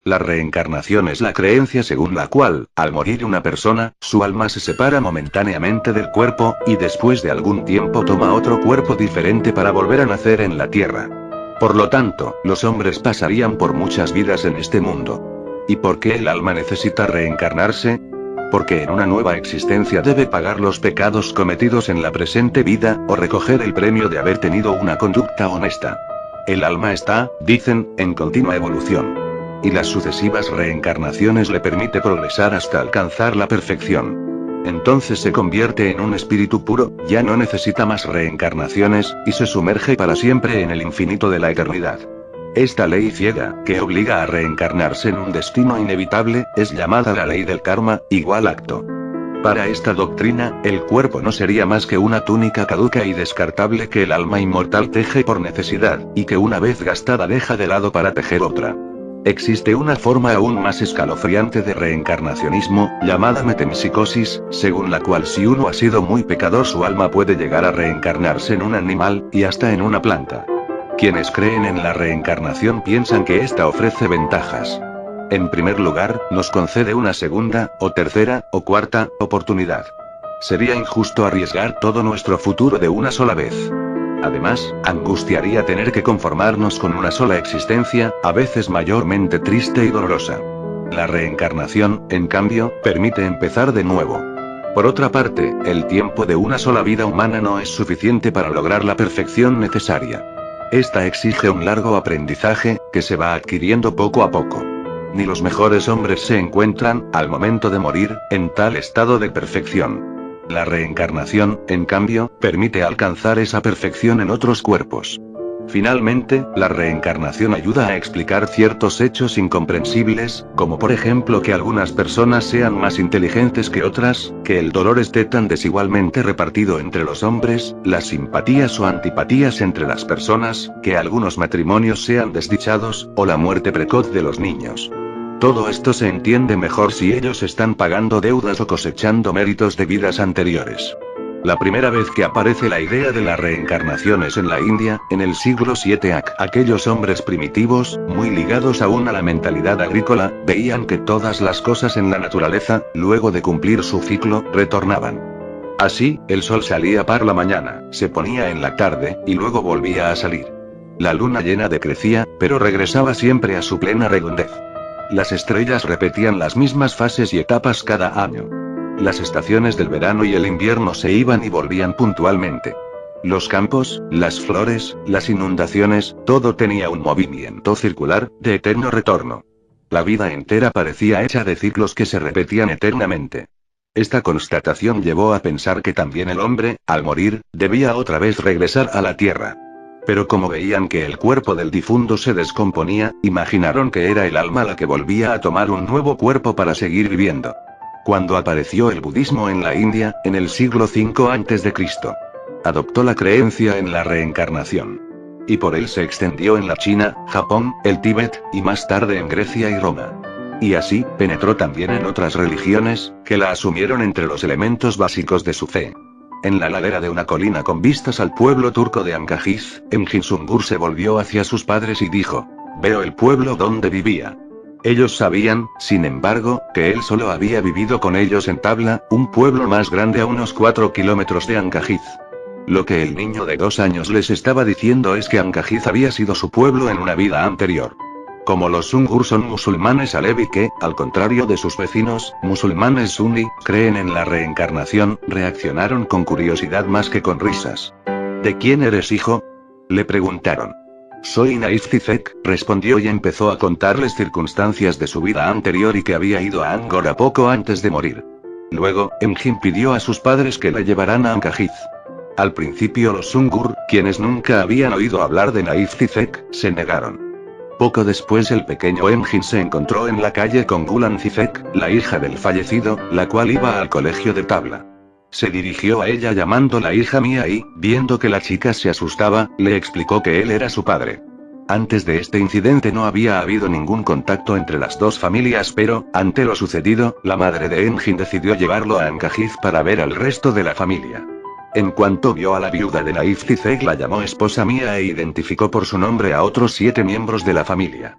La reencarnación es la creencia según la cual, al morir una persona, su alma se separa momentáneamente del cuerpo, y después de algún tiempo toma otro cuerpo diferente para volver a nacer en la tierra. Por lo tanto, los hombres pasarían por muchas vidas en este mundo. ¿Y por qué el alma necesita reencarnarse? Porque en una nueva existencia debe pagar los pecados cometidos en la presente vida, o recoger el premio de haber tenido una conducta honesta. El alma está, dicen, en continua evolución. Y las sucesivas reencarnaciones le permite progresar hasta alcanzar la perfección. Entonces se convierte en un espíritu puro, ya no necesita más reencarnaciones, y se sumerge para siempre en el infinito de la eternidad. Esta ley ciega, que obliga a reencarnarse en un destino inevitable, es llamada la ley del karma, igual acto. Para esta doctrina, el cuerpo no sería más que una túnica caduca y descartable que el alma inmortal teje por necesidad, y que una vez gastada deja de lado para tejer otra. Existe una forma aún más escalofriante de reencarnacionismo, llamada metempsicosis, según la cual si uno ha sido muy pecador su alma puede llegar a reencarnarse en un animal, y hasta en una planta. Quienes creen en la reencarnación piensan que esta ofrece ventajas. En primer lugar, nos concede una segunda, o tercera, o cuarta, oportunidad. Sería injusto arriesgar todo nuestro futuro de una sola vez. Además, angustiaría tener que conformarnos con una sola existencia, a veces mayormente triste y dolorosa. La reencarnación, en cambio, permite empezar de nuevo. Por otra parte, el tiempo de una sola vida humana no es suficiente para lograr la perfección necesaria. Esta exige un largo aprendizaje, que se va adquiriendo poco a poco. Ni los mejores hombres se encuentran, al momento de morir, en tal estado de perfección. La reencarnación, en cambio, permite alcanzar esa perfección en otros cuerpos. Finalmente, la reencarnación ayuda a explicar ciertos hechos incomprensibles, como por ejemplo que algunas personas sean más inteligentes que otras, que el dolor esté tan desigualmente repartido entre los hombres, las simpatías o antipatías entre las personas, que algunos matrimonios sean desdichados, o la muerte precoz de los niños. Todo esto se entiende mejor si ellos están pagando deudas o cosechando méritos de vidas anteriores. La primera vez que aparece la idea de la reencarnación es en la India, en el siglo VII. Aquellos hombres primitivos, muy ligados aún a la mentalidad agrícola, veían que todas las cosas en la naturaleza, luego de cumplir su ciclo, retornaban. Así, el sol salía por la mañana, se ponía en la tarde, y luego volvía a salir. La luna llena decrecía, pero regresaba siempre a su plena redondez. Las estrellas repetían las mismas fases y etapas cada año. Las estaciones del verano y el invierno se iban y volvían puntualmente. Los campos, las flores, las inundaciones, todo tenía un movimiento circular, de eterno retorno. La vida entera parecía hecha de ciclos que se repetían eternamente. Esta constatación llevó a pensar que también el hombre, al morir, debía otra vez regresar a la tierra. Pero como veían que el cuerpo del difunto se descomponía, imaginaron que era el alma la que volvía a tomar un nuevo cuerpo para seguir viviendo. Cuando apareció el budismo en la India, en el siglo V a.C., adoptó la creencia en la reencarnación. Y por él se extendió en la China, Japón, el Tíbet, y más tarde en Grecia y Roma. Y así, penetró también en otras religiones, que la asumieron entre los elementos básicos de su fe. En la ladera de una colina con vistas al pueblo turco de Ancajiz, Emjin Sungur se volvió hacia sus padres y dijo: «Veo el pueblo donde vivía». Ellos sabían, sin embargo, que él solo había vivido con ellos en Tabla, un pueblo más grande a unos 4 kilómetros de Ancajiz. Lo que el niño de 2 años les estaba diciendo es que Ancajiz había sido su pueblo en una vida anterior. Como los Sungur son musulmanes alevi que, al contrario de sus vecinos, musulmanes suní, creen en la reencarnación, reaccionaron con curiosidad más que con risas. ¿De quién eres hijo?, le preguntaron. Soy Naif Zizek, respondió y empezó a contarles circunstancias de su vida anterior y que había ido a Angora poco antes de morir. Luego, Emjin pidió a sus padres que le llevaran a Ancajiz. Al principio los Sungur, quienes nunca habían oído hablar de Naif Zizek, se negaron. Poco después el pequeño Emjin se encontró en la calle con Gulan Zizek, la hija del fallecido, la cual iba al colegio de Tabla. Se dirigió a ella llamándola hija mía y, viendo que la chica se asustaba, le explicó que él era su padre. Antes de este incidente no había habido ningún contacto entre las dos familias, pero, ante lo sucedido, la madre de Emjin decidió llevarlo a Ancajiz para ver al resto de la familia. En cuanto vio a la viuda de Naif Zizek la llamó esposa mía e identificó por su nombre a otros 7 miembros de la familia.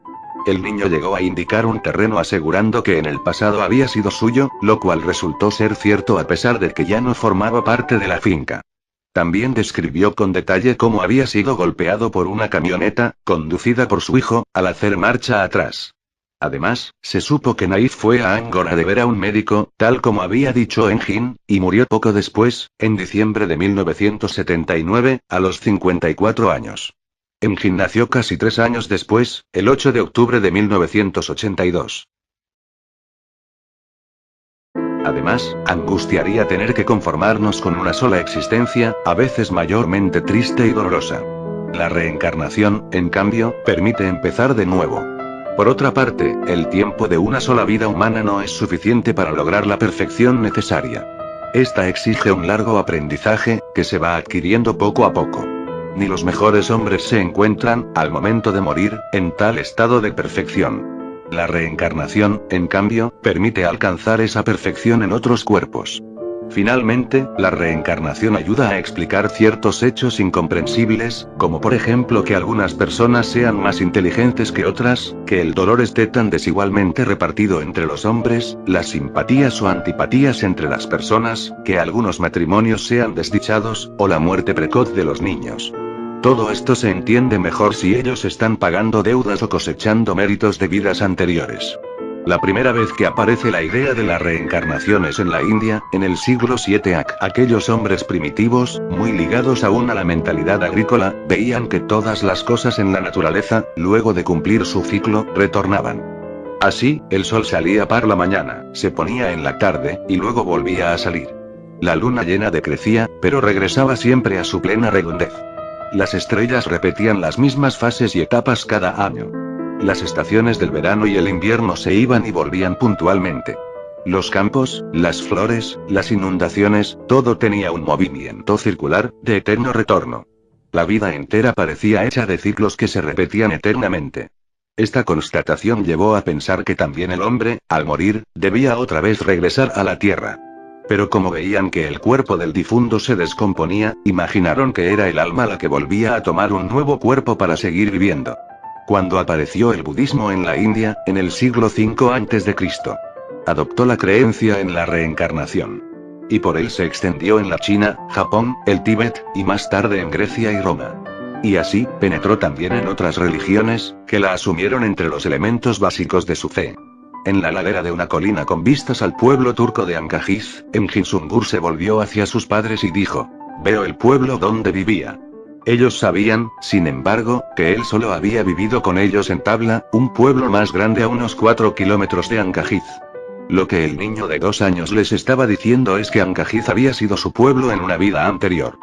el niño llegó a indicar un terreno asegurando que en el pasado había sido suyo, lo cual resultó ser cierto a pesar de que ya no formaba parte de la finca. También describió con detalle cómo había sido golpeado por una camioneta, conducida por su hijo, al hacer marcha atrás. Además, se supo que Naif fue a Angkor a ver a un médico, tal como había dicho Engin, y murió poco después, en diciembre de 1979, a los 54 años. Engin nació casi 3 años después, el 8 de octubre de 1982. Además, angustiaría tener que conformarnos con una sola existencia, a veces mayormente triste y dolorosa. La reencarnación, en cambio, permite empezar de nuevo. Por otra parte, el tiempo de una sola vida humana no es suficiente para lograr la perfección necesaria. Esta exige un largo aprendizaje, que se va adquiriendo poco a poco. Ni los mejores hombres se encuentran, al momento de morir, en tal estado de perfección. La reencarnación, en cambio, permite alcanzar esa perfección en otros cuerpos. Finalmente, la reencarnación ayuda a explicar ciertos hechos incomprensibles, como por ejemplo que algunas personas sean más inteligentes que otras, que el dolor esté tan desigualmente repartido entre los hombres, las simpatías o antipatías entre las personas, que algunos matrimonios sean desdichados, o la muerte precoz de los niños. Todo esto se entiende mejor si ellos están pagando deudas o cosechando méritos de vidas anteriores. La primera vez que aparece la idea de la reencarnación es en la India, en el siglo VII AC. Aquellos hombres primitivos, muy ligados aún a la mentalidad agrícola, veían que todas las cosas en la naturaleza, luego de cumplir su ciclo, retornaban. Así, el sol salía por la mañana, se ponía en la tarde, y luego volvía a salir. La luna llena decrecía, pero regresaba siempre a su plena redondez. Las estrellas repetían las mismas fases y etapas cada año. Las estaciones del verano y el invierno se iban y volvían puntualmente. Los campos, las flores, las inundaciones, todo tenía un movimiento circular, de eterno retorno. La vida entera parecía hecha de ciclos que se repetían eternamente. Esta constatación llevó a pensar que también el hombre, al morir, debía otra vez regresar a la tierra. Pero como veían que el cuerpo del difunto se descomponía, imaginaron que era el alma la que volvía a tomar un nuevo cuerpo para seguir viviendo. Cuando apareció el budismo en la India, en el siglo V a.C., adoptó la creencia en la reencarnación. Y por él se extendió en la China, Japón, el Tíbet, y más tarde en Grecia y Roma. Y así, penetró también en otras religiones, que la asumieron entre los elementos básicos de su fe. En la ladera de una colina con vistas al pueblo turco de Ancajiz, Engin Sungur se volvió hacia sus padres y dijo: «Veo el pueblo donde vivía». Ellos sabían, sin embargo, que él solo había vivido con ellos en Tabla, un pueblo más grande a unos 4 kilómetros de Ancajiz. Lo que el niño de 2 años les estaba diciendo es que Ancajiz había sido su pueblo en una vida anterior.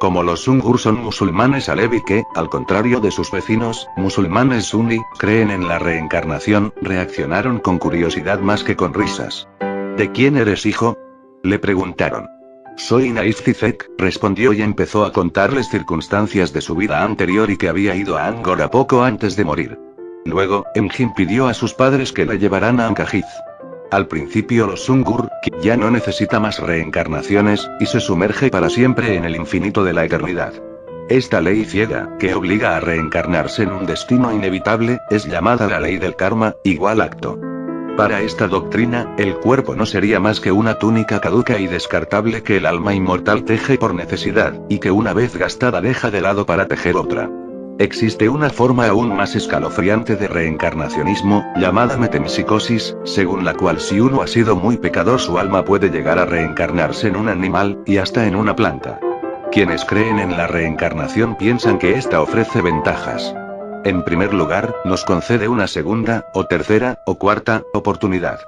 Como los Sungur son musulmanes alevi que, al contrario de sus vecinos, musulmanes suní, creen en la reencarnación, reaccionaron con curiosidad más que con risas. ¿De quién eres hijo?, le preguntaron. Soy Naif Zizek, respondió y empezó a contarles circunstancias de su vida anterior y que había ido a Angkor poco antes de morir. Luego, Engin pidió a sus padres que la llevaran a Ancajiz. Al principio los Sungur, que ya no necesita más reencarnaciones, y se sumerge para siempre en el infinito de la eternidad. Esta ley ciega, que obliga a reencarnarse en un destino inevitable, es llamada la ley del karma, igual acto. Para esta doctrina, el cuerpo no sería más que una túnica caduca y descartable que el alma inmortal teje por necesidad, y que una vez gastada deja de lado para tejer otra. Existe una forma aún más escalofriante de reencarnacionismo, llamada metempsicosis, según la cual si uno ha sido muy pecador su alma puede llegar a reencarnarse en un animal, y hasta en una planta. Quienes creen en la reencarnación piensan que esta ofrece ventajas. En primer lugar, nos concede una segunda, o tercera, o cuarta, oportunidad.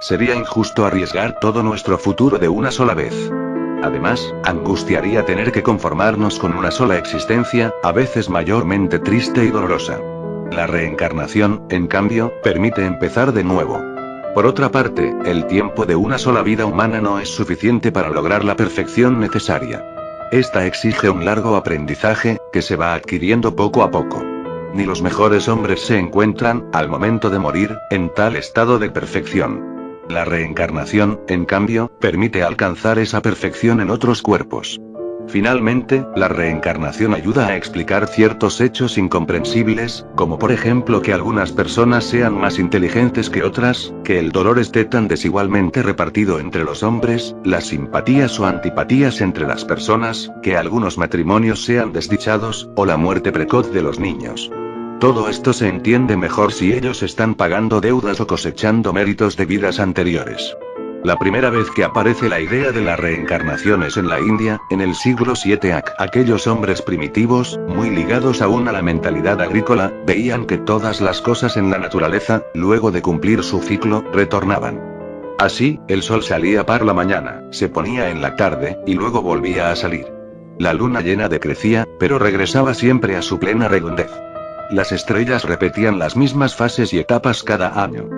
Sería injusto arriesgar todo nuestro futuro de una sola vez. Además, angustiaría tener que conformarnos con una sola existencia, a veces mayormente triste y dolorosa. La reencarnación, en cambio, permite empezar de nuevo. Por otra parte, el tiempo de una sola vida humana no es suficiente para lograr la perfección necesaria. Esta exige un largo aprendizaje, que se va adquiriendo poco a poco. Ni los mejores hombres se encuentran, al momento de morir, en tal estado de perfección. La reencarnación, en cambio, permite alcanzar esa perfección en otros cuerpos. Finalmente, la reencarnación ayuda a explicar ciertos hechos incomprensibles, como por ejemplo que algunas personas sean más inteligentes que otras, que el dolor esté tan desigualmente repartido entre los hombres, las simpatías o antipatías entre las personas, que algunos matrimonios sean desdichados, o la muerte precoz de los niños. Todo esto se entiende mejor si ellos están pagando deudas o cosechando méritos de vidas anteriores. La primera vez que aparece la idea de la reencarnación es en la India, en el siglo VII AC. Aquellos hombres primitivos, muy ligados aún a la mentalidad agrícola, veían que todas las cosas en la naturaleza, luego de cumplir su ciclo, retornaban. Así, el sol salía por la mañana, se ponía en la tarde, y luego volvía a salir. La luna llena decrecía, pero regresaba siempre a su plena redondez. Las estrellas repetían las mismas fases y etapas cada año.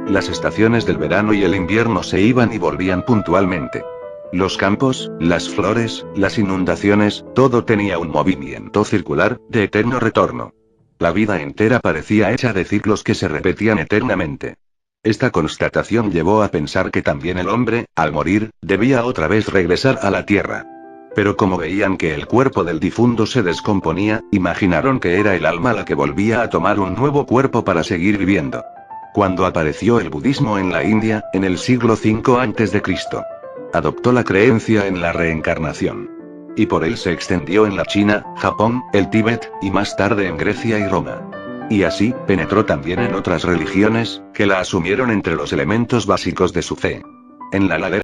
Las estaciones del verano y el invierno se iban y volvían puntualmente. Los campos, las flores, las inundaciones, todo tenía un movimiento circular, de eterno retorno. La vida entera parecía hecha de ciclos que se repetían eternamente. Esta constatación llevó a pensar que también el hombre, al morir, debía otra vez regresar a la tierra. Pero como veían que el cuerpo del difunto se descomponía, imaginaron que era el alma la que volvía a tomar un nuevo cuerpo para seguir viviendo. Cuando apareció el budismo en la India, en el siglo V a.C., adoptó la creencia en la reencarnación. Y por él se extendió en la China, Japón, el Tíbet, y más tarde en Grecia y Roma. Y así, penetró también en otras religiones, que la asumieron entre los elementos básicos de su fe. En la ladera